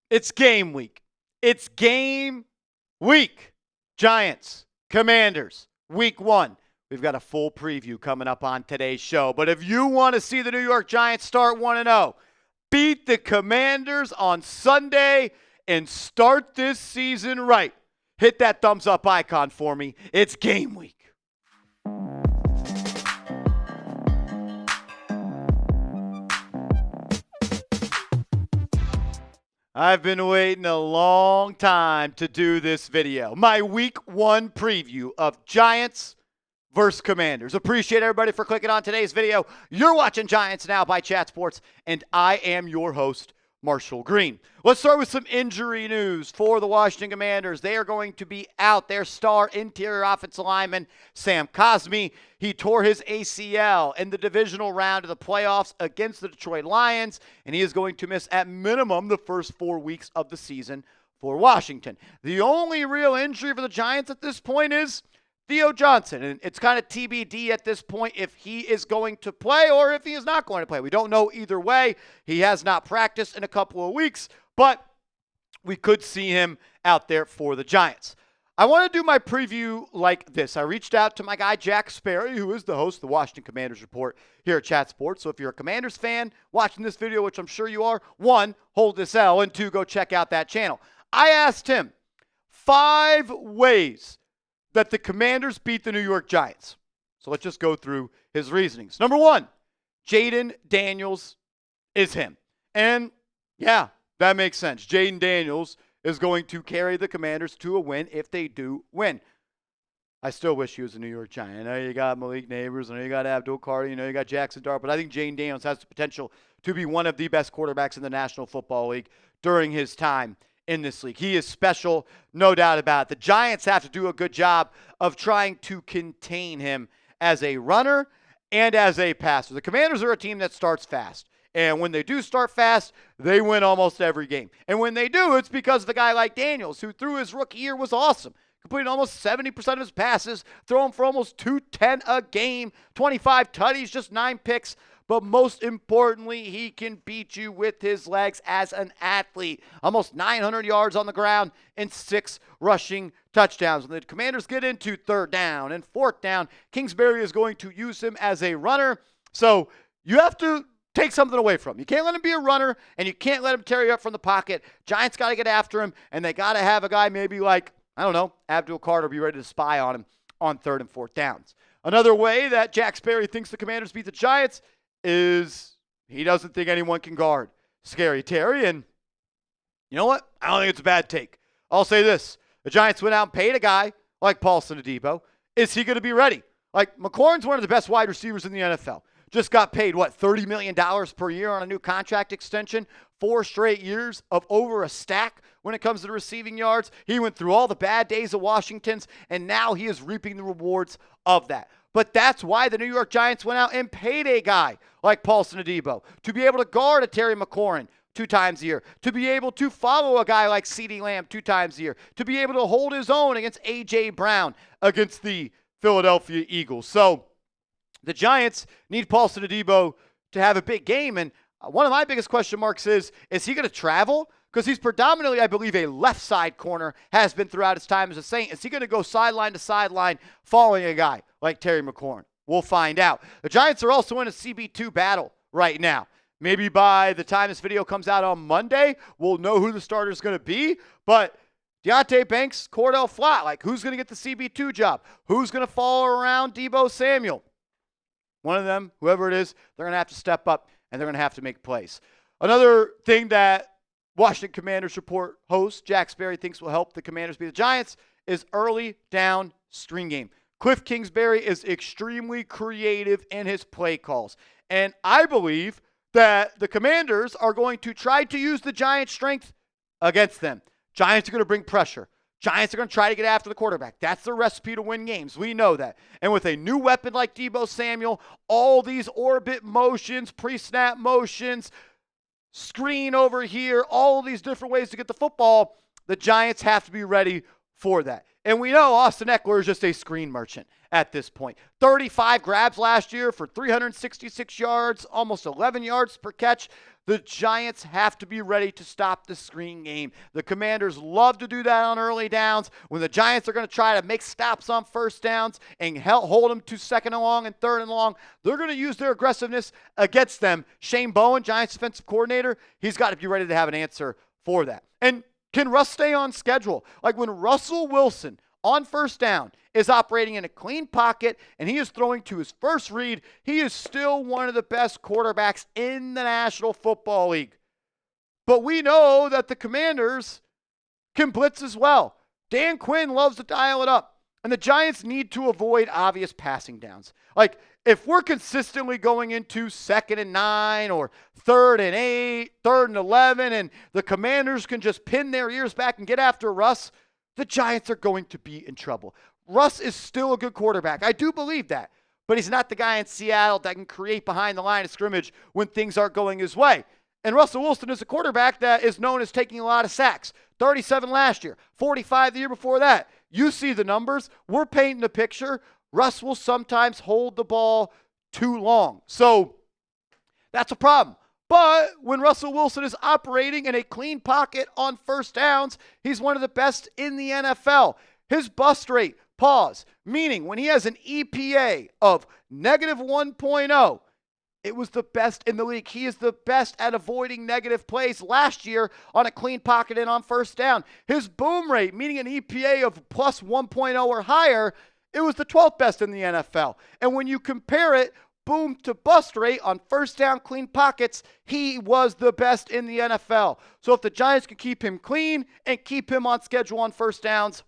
It's game week. It's game week. Giants, Commanders, week 1. We've got a full preview coming up on today's show. But if you want to see the New York Giants start 1-0, beat the Commanders on Sunday, and start this season right, hit that thumbs up icon for me. It's game week. I've been waiting a long time to do this video. My week 1 preview of Giants versus Commanders. Appreciate everybody for clicking on today's video. You're watching Giants Now by Chat Sports, and I am your host, Marshall Green. Let's start with some injury news for the Washington Commanders. They are going to be out their star interior offensive lineman, Sam Cosmi. He tore his ACL in the divisional round of the playoffs against the Detroit Lions, and he is going to miss at minimum the first 4 weeks of the season for Washington. The only real injury for the Giants at this point is Theo Johnson, and it's kind of TBD at this point if he is going to play or if he is not going to play. We don't know either way. He has not practiced in a couple of weeks, but we could see him out there for the Giants. I want to do my preview like this. I reached out to my guy Jack Sperry, who is the host of the Washington Commanders Report here at Chat Sports. So if you're a Commanders fan watching this video, which I'm sure you are, 1, hold this L, and 2, go check out that channel. I asked him 5 ways that the Commanders beat the New York Giants. So let's just go through his reasonings. Number 1, Jayden Daniels is him. And yeah, that makes sense. Jayden Daniels is going to carry the Commanders to a win if they do win. I still wish he was a New York Giant. I know you got Malik Nabers. I know you got Abdul Carter. You know you got Jackson Dart. But I think Jayden Daniels has the potential to be one of the best quarterbacks in the National Football League during his time in this league. He is special, no doubt about it. The Giants have to do a good job of trying to contain him as a runner and as a passer. The Commanders are a team that starts fast. And when they do start fast, they win almost every game. And when they do, it's because of a guy like Daniels, who through his rookie year was awesome. Completing almost 70% of his passes, throwing for almost 210 a game, 25 tutties, just 9 picks. But most importantly, he can beat you with his legs as an athlete. Almost 900 yards on the ground and 6 rushing touchdowns. When the Commanders get into 3rd down and 4th down, Kingsbury is going to use him as a runner. So you have to take something away from him. You can't let him be a runner, and you can't let him tear you up from the pocket. Giants got to get after him, and they got to have a guy maybe like, I don't know, Abdul Carter be ready to spy on him on 3rd and 4th downs. Another way that Jack Sperry thinks the Commanders beat the Giants is he doesn't think anyone can guard Scary Terry. And you know what? I don't think it's a bad take. I'll say this. The Giants went out and paid a guy like Paulson Adebo. Is he going to be ready? Like, McLaurin's one of the best wide receivers in the NFL. Just got paid, $30 million per year on a new contract extension. 4 straight years of over a stack when it comes to the receiving yards. He went through all the bad days of Washington's, and now he is reaping the rewards of that. But that's why the New York Giants went out and paid a guy like Paulson Adebo to be able to guard a Terry McLaurin 2 times a year, to be able to follow a guy like CeeDee Lamb 2 times a year, to be able to hold his own against A.J. Brown against the Philadelphia Eagles. So the Giants need Paulson Adebo to have a big game. And one of my biggest question marks is he going to travel? Because he's predominantly, I believe, a left side corner, has been throughout his time as a Saint. Is he going to go sideline to sideline following a guy like Terry McLaurin? We'll find out. The Giants are also in a CB2 battle right now. Maybe by the time this video comes out on Monday, we'll know who the starter is going to be. But Deonte Banks, Cordell Flott, like, who's going to get the CB2 job? Who's going to follow around Deebo Samuel? One of them, whoever it is, they're going to have to step up, and they're going to have to make plays. Another thing that Washington Commanders Report host Jack Sperry thinks will help the Commanders beat the Giants is early down screen game. Cliff Kingsbury is extremely creative in his play calls. And I believe that the Commanders are going to try to use the Giants' strength against them. Giants are going to bring pressure. Giants are going to try to get after the quarterback. That's the recipe to win games. We know that. And with a new weapon like Deebo Samuel, all these orbit motions, pre-snap motions, screen over here, all these different ways to get the football, the Giants have to be ready for that. And we know Austin Eckler is just a screen merchant at this point. 35 grabs last year for 366 yards, almost 11 yards per catch. The Giants have to be ready to stop the screen game. The Commanders love to do that on early downs. When the Giants are going to try to make stops on first downs and hold them to second and long and third and long, they're going to use their aggressiveness against them. Shane Bowen, Giants defensive coordinator, he's got to be ready to have an answer for that. And can Russ stay on schedule? Like when Russell Wilson on first down is operating in a clean pocket and he is throwing to his first read, he is still one of the best quarterbacks in the National Football League. But we know that the Commanders can blitz as well. Dan Quinn loves to dial it up. And the Giants need to avoid obvious passing downs. Like, if we're consistently going into 2nd and 9 or 3rd and 8, 3rd and 11, and the Commanders can just pin their ears back and get after Russ, the Giants are going to be in trouble. Russ is still a good quarterback. I do believe that. But he's not the guy in Seattle that can create behind the line of scrimmage when things aren't going his way. And Russell Wilson is a quarterback that is known as taking a lot of sacks. 37 last year, 45 the year before that. You see the numbers. We're painting the picture. Russ will sometimes hold the ball too long. So that's a problem. But when Russell Wilson is operating in a clean pocket on first downs, he's one of the best in the NFL. His bust rate, meaning when he has an EPA of negative 1.0, it was the best in the league. He is the best at avoiding negative plays last year on a clean pocket and on first down. His boom rate, meaning an EPA of plus 1.0 or higher, it was the 12th best in the NFL. And when you compare it, boom to bust rate on first down clean pockets, he was the best in the NFL. So if the Giants can keep him clean and keep him on schedule on first downs,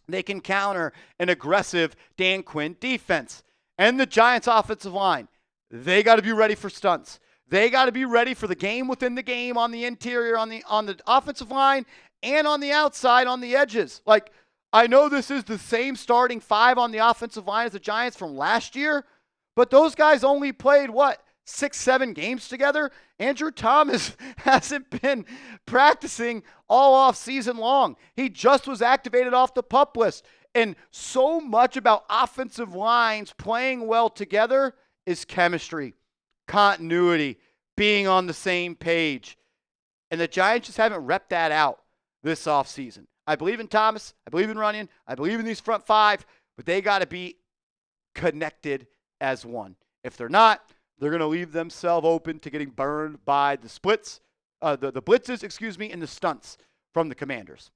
they can counter an aggressive Dan Quinn defense. And the Giants offensive line, they got to be ready for stunts. They got to be ready for the game within the game on the interior, on the offensive line, and on the outside, on the edges. Like, I know this is the same starting 5 on the offensive line as the Giants from last year, but those guys only played, 6, 7 games together? Andrew Thomas hasn't been practicing all off season long. He just was activated off the PUP list. And so much about offensive lines playing well together is chemistry, continuity, being on the same page. And the Giants just haven't repped that out this offseason. I believe in Thomas. I believe in Runyon. I believe in these front 5, but they got to be connected as one. If they're not, they're going to leave themselves open to getting burned by the splits, the blitzes, and the stunts from the Commanders.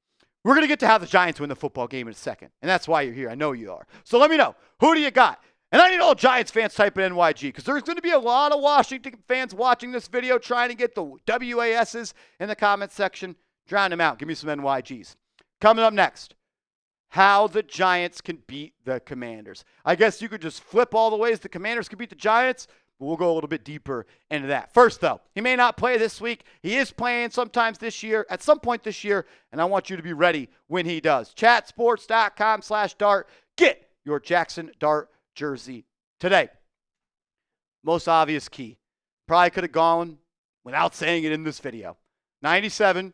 We're going to get to how the Giants win the football game in a second, and that's why you're here. I know you are. So let me know. Who do you got? And I need all Giants fans type in NYG because there's going to be a lot of Washington fans watching this video trying to get the WASs in the comment section. Drown them out. Give me some NYGs. Coming up next, how the Giants can beat the Commanders. I guess you could just flip all the ways the Commanders can beat the Giants, but we'll go a little bit deeper into that. First, though, he may not play this week. He is playing sometimes this year, at some point this year, and I want you to be ready when he does. Chatsports.com/dart. Get your Jackson Dart jersey today. Most obvious key. Probably could have gone without saying it in this video. 97,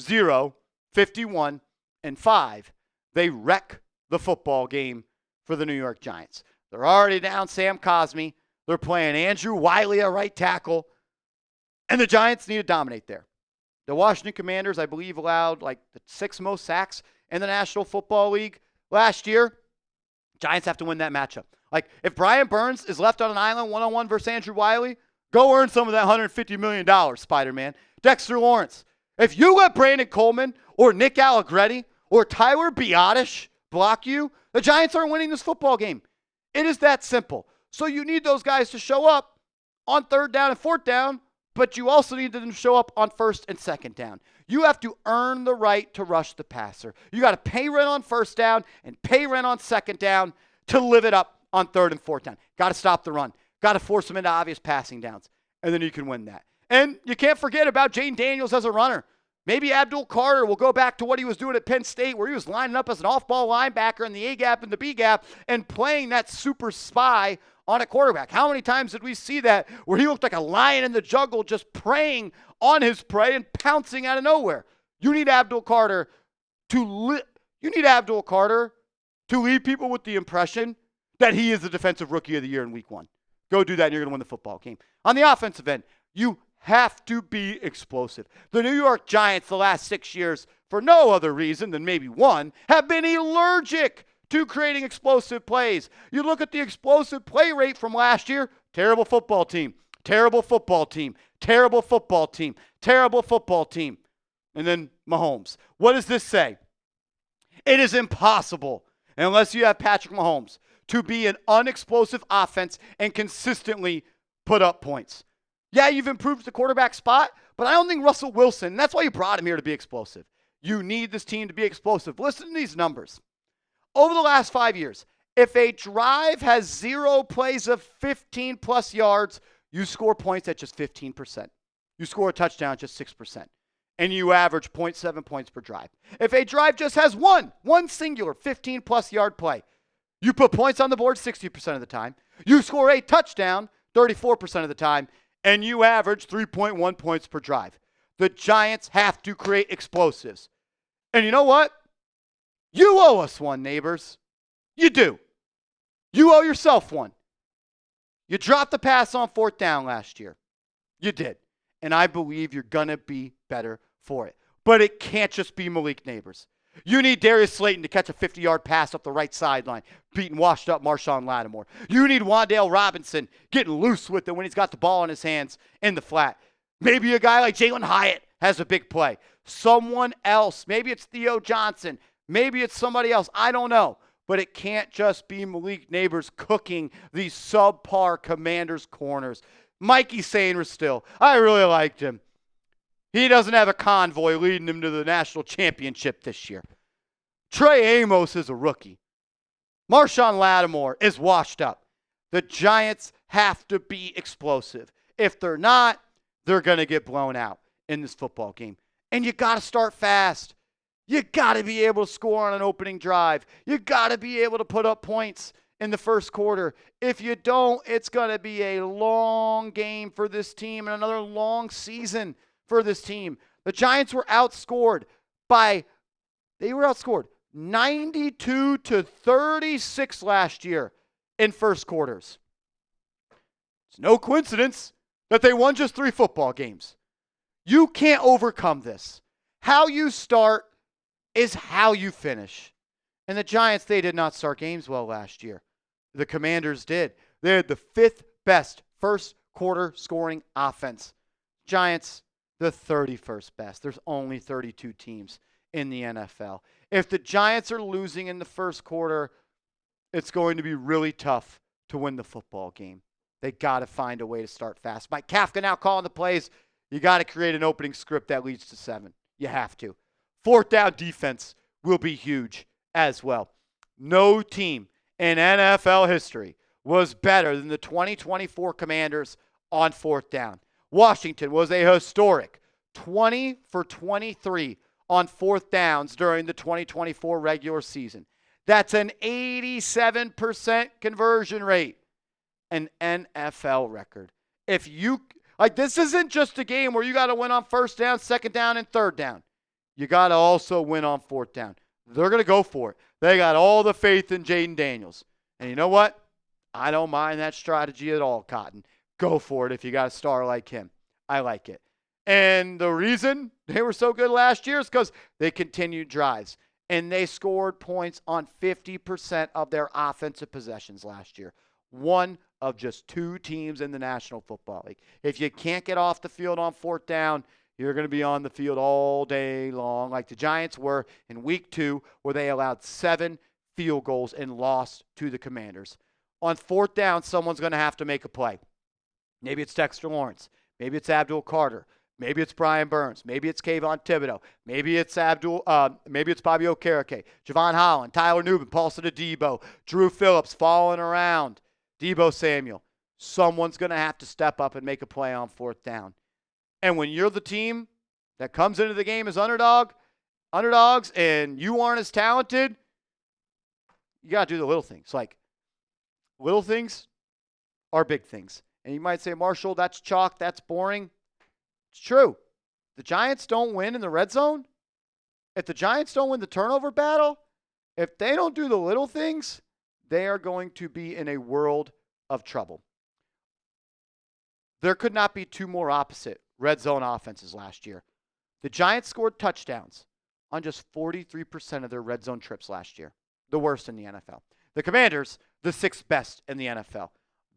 0, 51, and 5. They wreck the football game for the New York Giants. They're already down Sam Cosmi. They're playing Andrew Wiley at right tackle. And the Giants need to dominate there. The Washington Commanders, I believe, allowed the 6th most sacks in the National Football League last year. Giants have to win that matchup. If Brian Burns is left on an island one-on-one versus Andrew Wiley, go earn some of that $150 million, Spider-Man. Dexter Lawrence. If you let Brandon Coleman or Nick Allegretti or Tyler Biotish block you, the Giants aren't winning this football game. It is that simple. So you need those guys to show up on 3rd down and 4th down, but you also need them to show up on 1st and 2nd down. You have to earn the right to rush the passer. You got to pay rent on 1st down and pay rent on 2nd down to live it up on 3rd and 4th down. Got to stop the run. Got to force them into obvious passing downs, and then you can win that. And you can't forget about Jayden Daniels as a runner. Maybe Abdul Carter will go back to what he was doing at Penn State, where he was lining up as an off-ball linebacker in the A-gap and the B-gap and playing that super spy on a quarterback. How many times did we see that where he looked like a lion in the jungle just preying on his prey and pouncing out of nowhere? You need Abdul Carter to leave people with the impression that he is the defensive rookie of the year in week 1. Go do that and you're going to win the football game. On the offensive end, you have to be explosive. The New York Giants the last 6 years, for no other reason than maybe one, have been allergic to creating explosive plays. You look at the explosive play rate from last year, terrible football team, terrible football team, terrible football team, terrible football team. And then Mahomes. What does this say? It is impossible, unless you have Patrick Mahomes, to be an unexplosive offense and consistently put up points. Yeah, you've improved the quarterback spot, but I don't think Russell Wilson, and that's why you brought him here to be explosive. You need this team to be explosive. Listen to these numbers. Over the last 5 years, if a drive has 0 plays of 15 plus yards, you score points at just 15%. You score a touchdown at just 6%. And you average 0.7 points per drive. If a drive just has one singular 15 plus yard play, you put points on the board 60% of the time. You score a touchdown 34% of the time, and you average 3.1 points per drive. The Giants have to create explosives. And you know what? You owe us one, Nabers. You do. You owe yourself one. You dropped the pass on 4th down last year. You did. And I believe you're going to be better for it. But it can't just be Malik Nabers. You need Darius Slayton to catch a 50-yard pass up the right sideline, beating washed-up Marshawn Lattimore. You need Wan'Dale Robinson getting loose with it when he's got the ball in his hands in the flat. Maybe a guy like Jalen Hyatt has a big play. Someone else. Maybe it's Theo Johnson. Maybe it's somebody else. I don't know. But it can't just be Malik Nabers cooking these subpar Commanders corners. Mikey Sainristil, I really liked him. He doesn't have a convoy leading him to the national championship this year. Trey Amos is a rookie. Marshawn Lattimore is washed up. The Giants have to be explosive. If they're not, they're going to get blown out in this football game. And you got to start fast. You got to be able to score on an opening drive. You got to be able to put up points in the first quarter. If you don't, it's going to be a long game for this team and another long season for this team. The Giants were outscored 92-36 last year in first quarters. It's no coincidence that they won just 3 football games. You can't overcome this. How you start is how you finish. And the Giants, they did not start games well last year. The Commanders did. They had the 5th best first quarter scoring offense. Giants, the 31st best. There's only 32 teams in the NFL. If the Giants are losing in the first quarter, it's going to be really tough to win the football game. They got to find a way to start fast. Mike Kafka now calling the plays. You got to create an opening script that leads to 7. You have to. 4th down defense will be huge as well. No team in NFL history was better than the 2024 Commanders on 4th down. Washington was a historic 20 for 23 on 4th downs during the 2024 regular season. That's an 87% conversion rate, an NFL record. If you, this isn't just a game where you got to win on 1st down, 2nd down, and 3rd down. You got to also win on 4th down. They're going to go for it. They got all the faith in Jayden Daniels. And you know what? I don't mind that strategy at all, Cotton. Go for it if you got a star like him. I like it. And the reason they were so good last year is because they continued drives. And they scored points on 50% of their offensive possessions last year. One of just 2 teams in the National Football League. If you can't get off the field on 4th down, you're going to be on the field all day long, like the Giants were in week 2, where they allowed 7 field goals and lost to the Commanders. On 4th down, someone's going to have to make a play. Maybe it's Dexter Lawrence. Maybe it's Abdul Carter. Maybe it's Brian Burns. Maybe it's Kayvon Thibodeau. Maybe it's Bobby Okereke, Javon Holland, Tyler Nubin, Paulson Adebo, Drew Phillips falling around, Deebo Samuel. Someone's going to have to step up and make a play on 4th down. And when you're the team that comes into the game as underdogs, and you aren't as talented, you got to do the little things. Like, little things are big things. And you might say, Marshall, that's chalk, that's boring. It's true. The Giants don't win in the red zone. If the Giants don't win the turnover battle, if they don't do the little things, they are going to be in a world of trouble. There could not be 2 more opposite red zone offenses last year. The Giants scored touchdowns on just 43% of their red zone trips last year, the worst in the NFL. The Commanders, the 6th best in the NFL.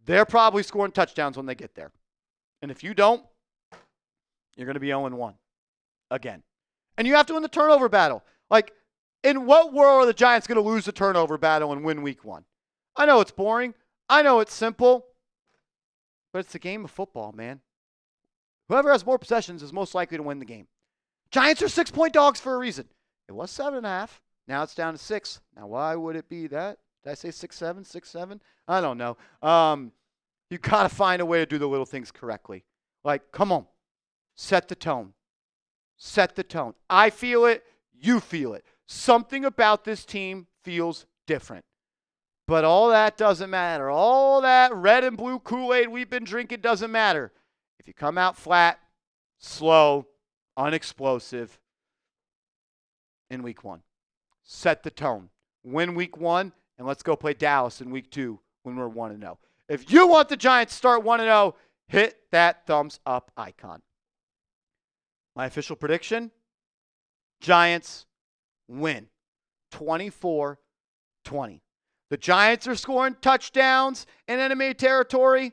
They're probably scoring touchdowns when they get there. And if you don't, you're going to be 0-1 again. And you have to win the turnover battle. Like, in what world are the Giants going to lose the turnover battle and win week 1? I know it's boring. I know it's simple. But it's a game of football, man. Whoever has more possessions is most likely to win the game. Giants are 6-point dogs for a reason. It was 7.5. Now it's down to 6. Now, why would it be that? Did I say 6-7? 6-7? I don't know. You got to find a way to do the little things correctly. Like, come on. Set the tone. Set the tone. I feel it. You feel it. Something about this team feels different. But all that doesn't matter. All that red and blue Kool-Aid we've been drinking doesn't matter. If you come out flat, slow, unexplosive in week 1. Set the tone. Win week 1, and let's go play Dallas in week 2 when we're 1-0. If you want the Giants to start 1-0, hit that thumbs up icon. My official prediction, Giants win 24-20. The Giants are scoring touchdowns in enemy territory.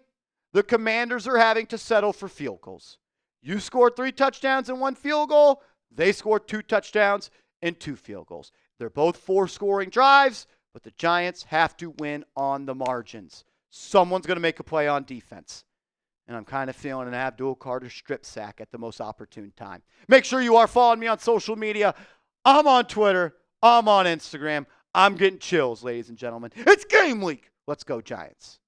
The Commanders are having to settle for field goals. You scored 3 touchdowns and 1 field goal. They scored 2 touchdowns and 2 field goals. They're both 4-scoring drives, but the Giants have to win on the margins. Someone's going to make a play on defense. And I'm kind of feeling an Abdul Carter strip sack at the most opportune time. Make sure you are following me on social media. I'm on Twitter. I'm on Instagram. I'm getting chills, ladies and gentlemen. It's game week. Let's go, Giants.